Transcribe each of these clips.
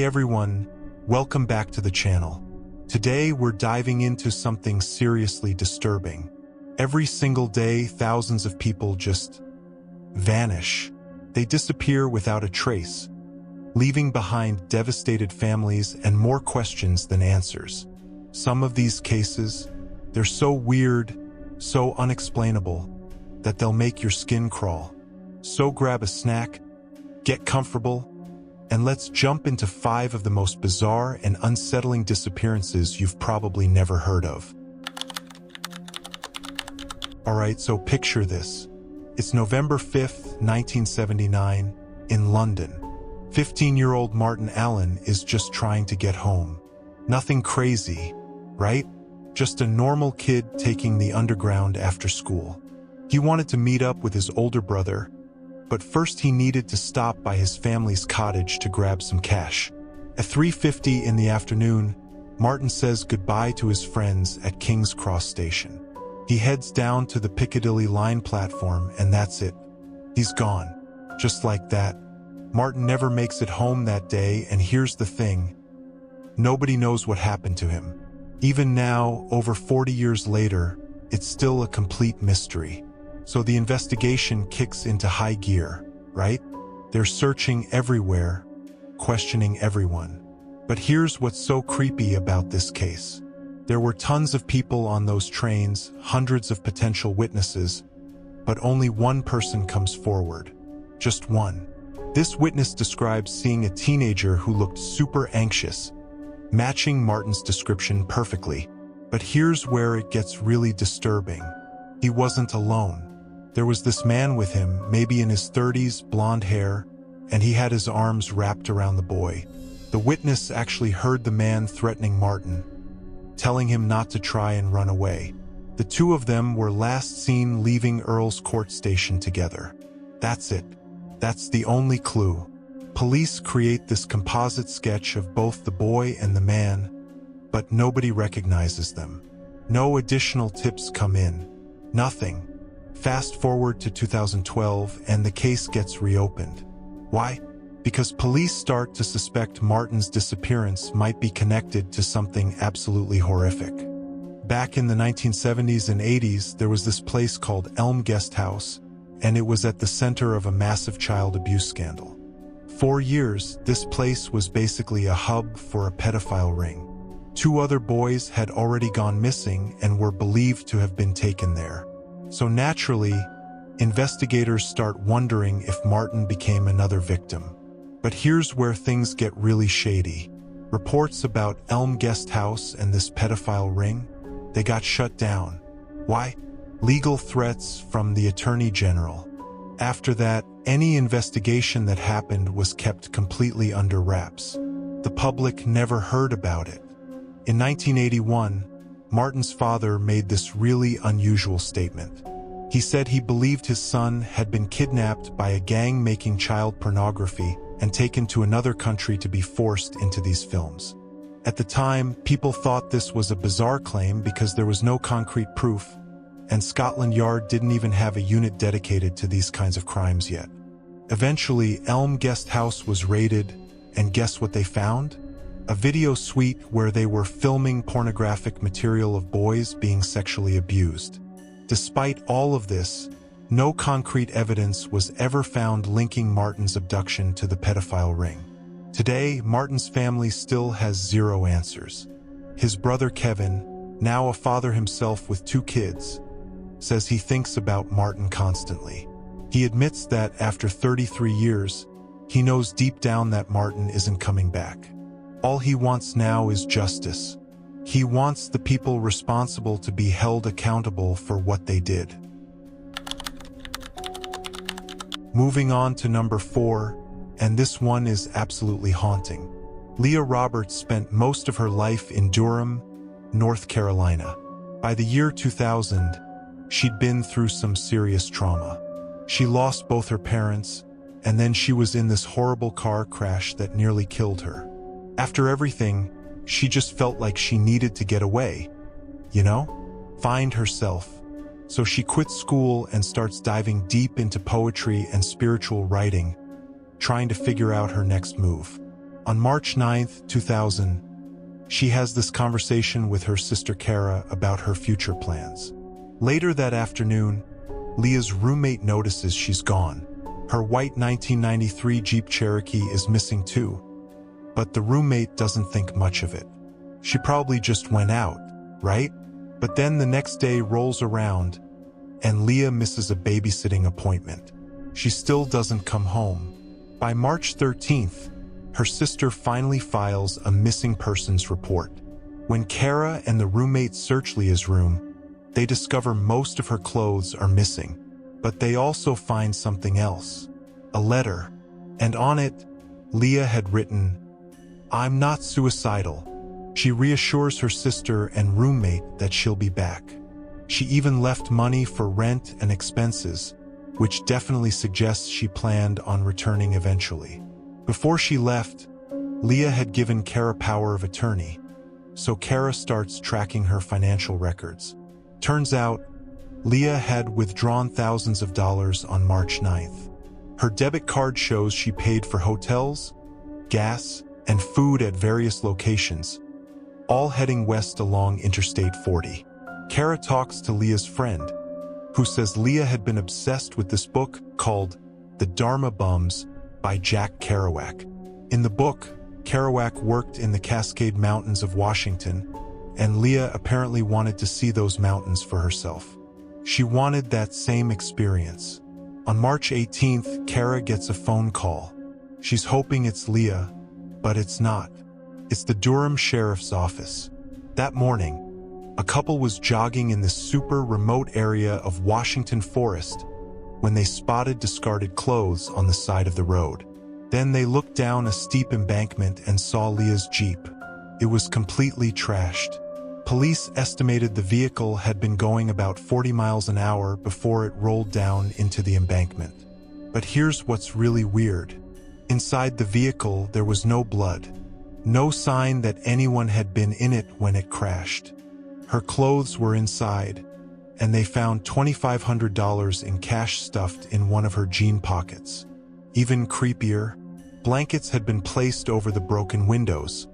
Hey everyone, welcome back to the channel. Today we're diving into something seriously disturbing. Every single day, thousands of people just vanish. They disappear without a trace, leaving behind devastated families and more questions than answers. Some of these cases, they're so weird, so unexplainable, that they'll make your skin crawl. So grab a snack, get comfortable, and let's jump into 5 of the most bizarre and unsettling disappearances you've probably never heard of. Alright, so picture this. It's November 5th, 1979, in London. 15-year-old Martin Allen is just trying to get home. Nothing crazy, right? Just a normal kid taking the underground after school. He wanted to meet up with his older brother, but first he needed to stop by his family's cottage to grab some cash. At 3:50 in the afternoon, Martin says goodbye to his friends at King's Cross Station. He heads down to the Piccadilly line platform, and that's it. He's gone. Just like that. Martin never makes it home that day, and here's the thing. Nobody knows what happened to him. Even now, over 40 years later, it's still a complete mystery. So the investigation kicks into high gear, right? They're searching everywhere, questioning everyone. But here's what's so creepy about this case. There were tons of people on those trains, hundreds of potential witnesses, but only one person comes forward. Just one. This witness describes seeing a teenager who looked super anxious, matching Martin's description perfectly. But here's where it gets really disturbing. He wasn't alone. There was this man with him, maybe in his 30s, blonde hair, and he had his arms wrapped around the boy. The witness actually heard the man threatening Martin, telling him not to try and run away. The two of them were last seen leaving Earl's Court Station together. That's it. That's the only clue. Police create this composite sketch of both the boy and the man, but nobody recognizes them. No additional tips come in. Nothing. Fast forward to 2012, and the case gets reopened. Why? Because police start to suspect Martin's disappearance might be connected to something absolutely horrific. Back in the 1970s and 80s, there was this place called Elm Guest House, and it was at the center of a massive child abuse scandal. For years, this place was basically a hub for a pedophile ring. 2 other boys had already gone missing and were believed to have been taken there. So naturally, investigators start wondering if Martin became another victim. But here's where things get really shady. Reports about Elm Guest House and this pedophile ring, they got shut down. Why? Legal threats from the Attorney General. After that, any investigation that happened was kept completely under wraps. The public never heard about it. In 1981, Martin's father made this really unusual statement. He said he believed his son had been kidnapped by a gang making child pornography and taken to another country to be forced into these films. At the time, people thought this was a bizarre claim because there was no concrete proof, and Scotland Yard didn't even have a unit dedicated to these kinds of crimes yet. Eventually, Elm Guest House was raided, and guess what they found? A video suite where they were filming pornographic material of boys being sexually abused. Despite all of this, no concrete evidence was ever found linking Martin's abduction to the pedophile ring. Today, Martin's family still has 0 answers. His brother Kevin, now a father himself with 2 kids, says he thinks about Martin constantly. He admits that after 33 years, he knows deep down that Martin isn't coming back. All he wants now is justice. He wants the people responsible to be held accountable for what they did. Moving on to number 4, and this one is absolutely haunting. Leah Roberts spent most of her life in Durham, North Carolina. By the year 2000, she'd been through some serious trauma. She lost both her parents, and then she was in this horrible car crash that nearly killed her. After everything, she just felt like she needed to get away, find herself. So she quits school and starts diving deep into poetry and spiritual writing, trying to figure out her next move. On March 9, 2000, she has this conversation with her sister Kara about her future plans. Later that afternoon, Leah's roommate notices she's gone. Her white 1993 Jeep Cherokee is missing too, but the roommate doesn't think much of it. She probably just went out, right? But then the next day rolls around, and Leah misses a babysitting appointment. She still doesn't come home. By March 13th, her sister finally files a missing persons report. When Kara and the roommate search Leah's room, they discover most of her clothes are missing. But they also find something else, a letter. And on it, Leah had written, "I'm not suicidal." She reassures her sister and roommate that she'll be back. She even left money for rent and expenses, which definitely suggests she planned on returning eventually. Before she left, Leah had given Kara power of attorney, so Kara starts tracking her financial records. Turns out, Leah had withdrawn thousands of dollars on March 9th. Her debit card shows she paid for hotels, gas, and food at various locations, all heading west along Interstate 40. Kara talks to Leah's friend, who says Leah had been obsessed with this book called The Dharma Bums by Jack Kerouac. In the book, Kerouac worked in the Cascade Mountains of Washington, and Leah apparently wanted to see those mountains for herself. She wanted that same experience. On March 18th, Kara gets a phone call. She's hoping it's Leah, but it's not. It's the Durham Sheriff's Office. That morning, a couple was jogging in this super remote area of Washington Forest when they spotted discarded clothes on the side of the road. Then they looked down a steep embankment and saw Leah's Jeep. It was completely trashed. Police estimated the vehicle had been going about 40 miles an hour before it rolled down into the embankment. But here's what's really weird. Inside the vehicle, there was no blood. No sign that anyone had been in it when it crashed. Her clothes were inside, and they found $2,500 in cash stuffed in one of her jean pockets. Even creepier, blankets had been placed over the broken windows,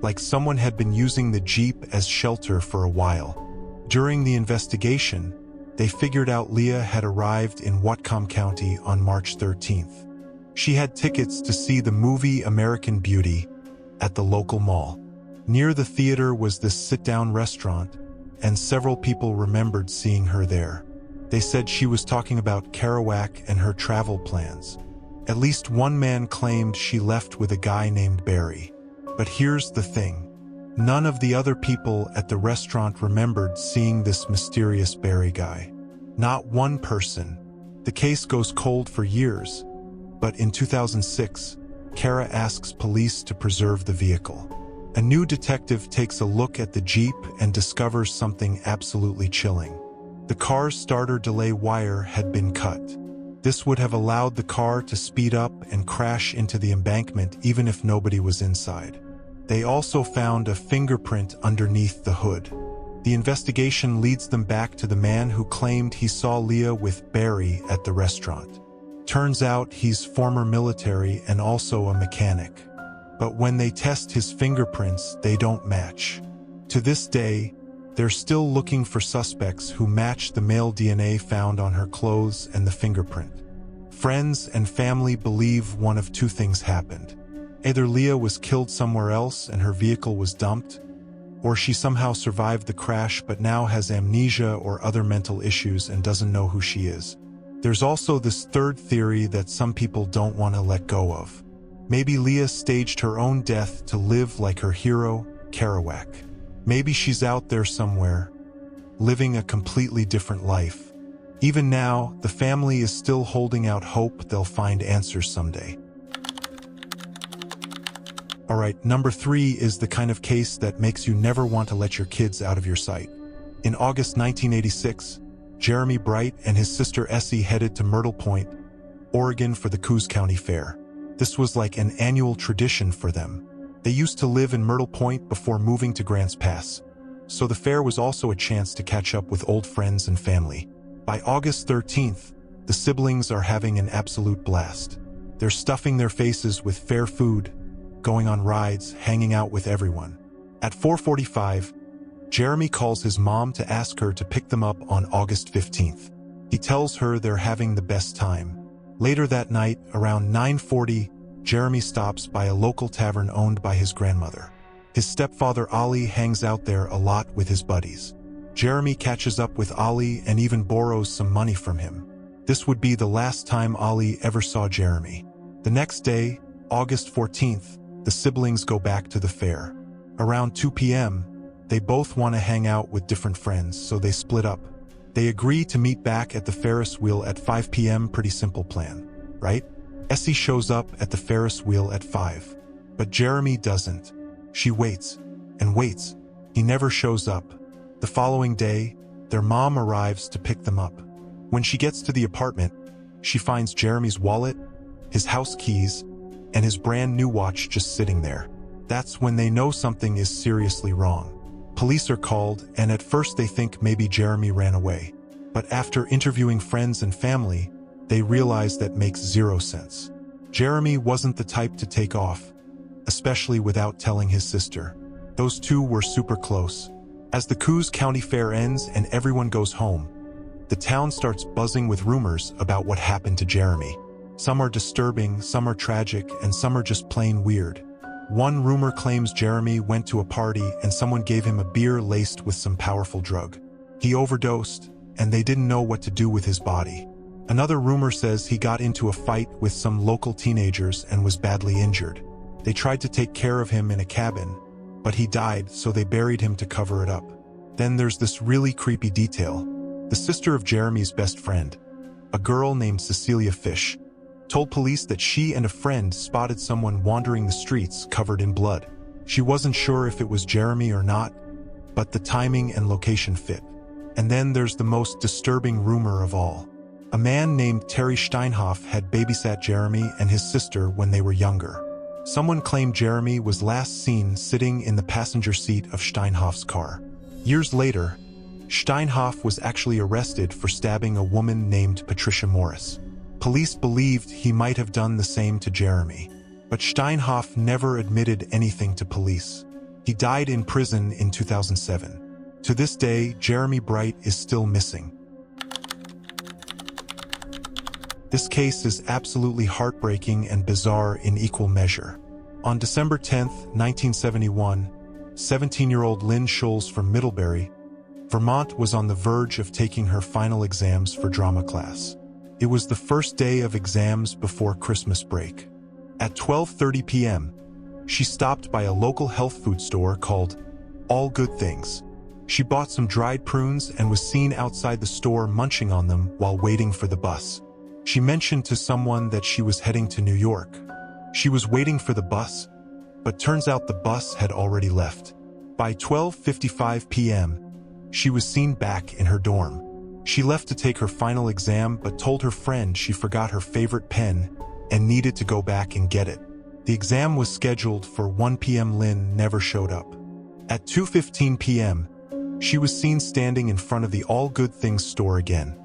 like someone had been using the Jeep as shelter for a while. During the investigation, they figured out Leah had arrived in Whatcom County on March 13th. She had tickets to see the movie American Beauty at the local mall. Near the theater was this sit-down restaurant, and several people remembered seeing her there. They said she was talking about Kerouac and her travel plans. At least one man claimed she left with a guy named Barry. But here's the thing. None of the other people at the restaurant remembered seeing this mysterious Barry guy. Not one person. The case goes cold for years, but in 2006, Kara asks police to preserve the vehicle. A new detective takes a look at the Jeep and discovers something absolutely chilling. The car's starter delay wire had been cut. This would have allowed the car to speed up and crash into the embankment even if nobody was inside. They also found a fingerprint underneath the hood. The investigation leads them back to the man who claimed he saw Leah with Barry at the restaurant. Turns out he's former military and also a mechanic. But when they test his fingerprints, they don't match. To this day, they're still looking for suspects who match the male DNA found on her clothes and the fingerprint. Friends and family believe one of two things happened. Either Leah was killed somewhere else and her vehicle was dumped, or she somehow survived the crash but now has amnesia or other mental issues and doesn't know who she is. There's also this third theory that some people don't want to let go of. Maybe Leah staged her own death to live like her hero, Kerouac. Maybe she's out there somewhere, living a completely different life. Even now, the family is still holding out hope they'll find answers someday. Alright, number 3 is the kind of case that makes you never want to let your kids out of your sight. In August 1986, Jeremy Bright and his sister Essie headed to Myrtle Point, Oregon for the Coos County Fair. This was like an annual tradition for them. They used to live in Myrtle Point before moving to Grants Pass, so the fair was also a chance to catch up with old friends and family. By August 13th, the siblings are having an absolute blast. They're stuffing their faces with fair food, going on rides, hanging out with everyone. At 4:45, Jeremy calls his mom to ask her to pick them up on August 15th. He tells her they're having the best time. Later that night, around 9:40, Jeremy stops by a local tavern owned by his grandmother. His stepfather Ali hangs out there a lot with his buddies. Jeremy catches up with Ali and even borrows some money from him. This would be the last time Ali ever saw Jeremy. The next day, August 14th, the siblings go back to the fair. Around 2 p.m., they both want to hang out with different friends, so they split up. They agree to meet back at the Ferris wheel at 5 p.m. Pretty simple plan, right? Essie shows up at the Ferris wheel at 5. But Jeremy doesn't. She waits and waits. He never shows up. The following day, their mom arrives to pick them up. When she gets to the apartment, she finds Jeremy's wallet, his house keys, and his brand new watch just sitting there. That's when they know something is seriously wrong. Police are called, and at first they think maybe Jeremy ran away. But after interviewing friends and family, they realize that makes zero sense. Jeremy wasn't the type to take off, especially without telling his sister. Those two were super close. As the Coos County Fair ends and everyone goes home, the town starts buzzing with rumors about what happened to Jeremy. Some are disturbing, some are tragic, and some are just plain weird. One rumor claims Jeremy went to a party and someone gave him a beer laced with some powerful drug. He overdosed, and they didn't know what to do with his body. Another rumor says he got into a fight with some local teenagers and was badly injured. They tried to take care of him in a cabin, but he died, so they buried him to cover it up. Then there's this really creepy detail. The sister of Jeremy's best friend, a girl named Cecilia Fish, told police that she and a friend spotted someone wandering the streets covered in blood. She wasn't sure if it was Jeremy or not, but the timing and location fit. And then there's the most disturbing rumor of all. A man named Terry Steinhoff had babysat Jeremy and his sister when they were younger. Someone claimed Jeremy was last seen sitting in the passenger seat of Steinhoff's car. Years later, Steinhoff was actually arrested for stabbing a woman named Patricia Morris. Police believed he might have done the same to Jeremy, but Steinhoff never admitted anything to police. He died in prison in 2007. To this day, Jeremy Bright is still missing. This case is absolutely heartbreaking and bizarre in equal measure. On December 10, 1971, 17-year-old Lynn Schulz from Middlebury, Vermont was on the verge of taking her final exams for drama class. It was the first day of exams before Christmas break. At 12:30 p.m., she stopped by a local health food store called All Good Things. She bought some dried prunes and was seen outside the store munching on them while waiting for the bus. She mentioned to someone that she was heading to New York. She was waiting for the bus, but turns out the bus had already left. By 12:55 p.m., she was seen back in her dorm. She left to take her final exam but told her friend she forgot her favorite pen and needed to go back and get it. The exam was scheduled for 1 p.m. Lynn never showed up. At 2:15 p.m., she was seen standing in front of the All Good Things store again,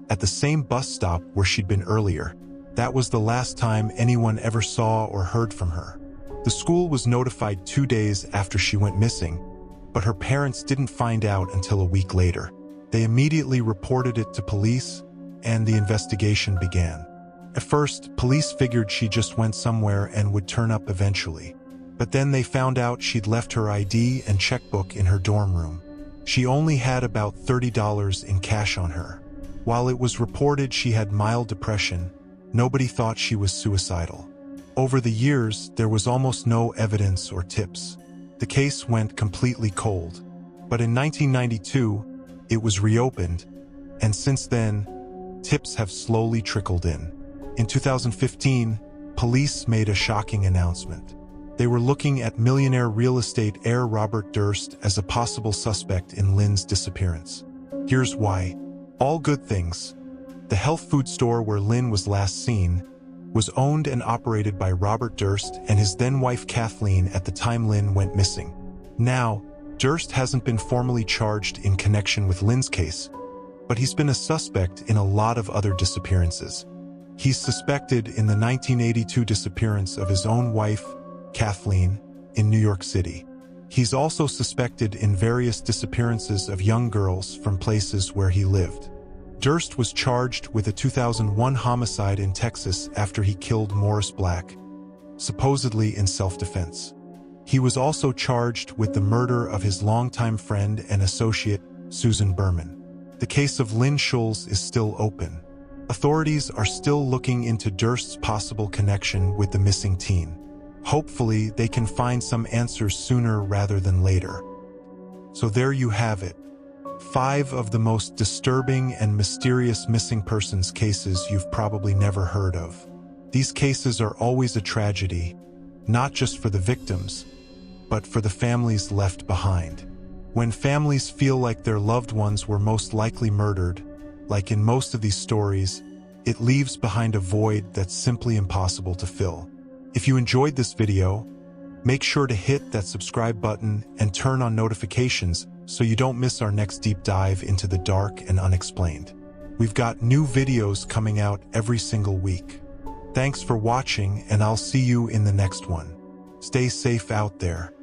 at the same bus stop where she'd been earlier. That was the last time anyone ever saw or heard from her. The school was notified 2 days after she went missing, but her parents didn't find out until a week later. They immediately reported it to police, and the investigation began. At first, police figured she just went somewhere and would turn up eventually. But then they found out she'd left her ID and checkbook in her dorm room. She only had about $30 in cash on her. While it was reported she had mild depression, nobody thought she was suicidal. Over the years, there was almost no evidence or tips. The case went completely cold. But in 1992, it was reopened, and since then, tips have slowly trickled in. In 2015, police made a shocking announcement. They were looking at millionaire real estate heir Robert Durst as a possible suspect in Lynn's disappearance. Here's why. All Good Things, the health food store where Lynn was last seen, was owned and operated by Robert Durst and his then-wife Kathleen at the time Lynn went missing. Now, Durst hasn't been formally charged in connection with Lynn's case, but he's been a suspect in a lot of other disappearances. He's suspected in the 1982 disappearance of his own wife, Kathleen, in New York City. He's also suspected in various disappearances of young girls from places where he lived. Durst was charged with a 2001 homicide in Texas after he killed Morris Black, supposedly in self-defense. He was also charged with the murder of his longtime friend and associate, Susan Berman. The case of Lynn Schulz is still open. Authorities are still looking into Durst's possible connection with the missing teen. Hopefully, they can find some answers sooner rather than later. So there you have it. 5 of the most disturbing and mysterious missing persons cases you've probably never heard of. These cases are always a tragedy, not just for the victims, but for the families left behind. When families feel like their loved ones were most likely murdered, like in most of these stories, it leaves behind a void that's simply impossible to fill. If you enjoyed this video, make sure to hit that subscribe button and turn on notifications so you don't miss our next deep dive into the dark and unexplained. We've got new videos coming out every single week. Thanks for watching, and I'll see you in the next one. Stay safe out there.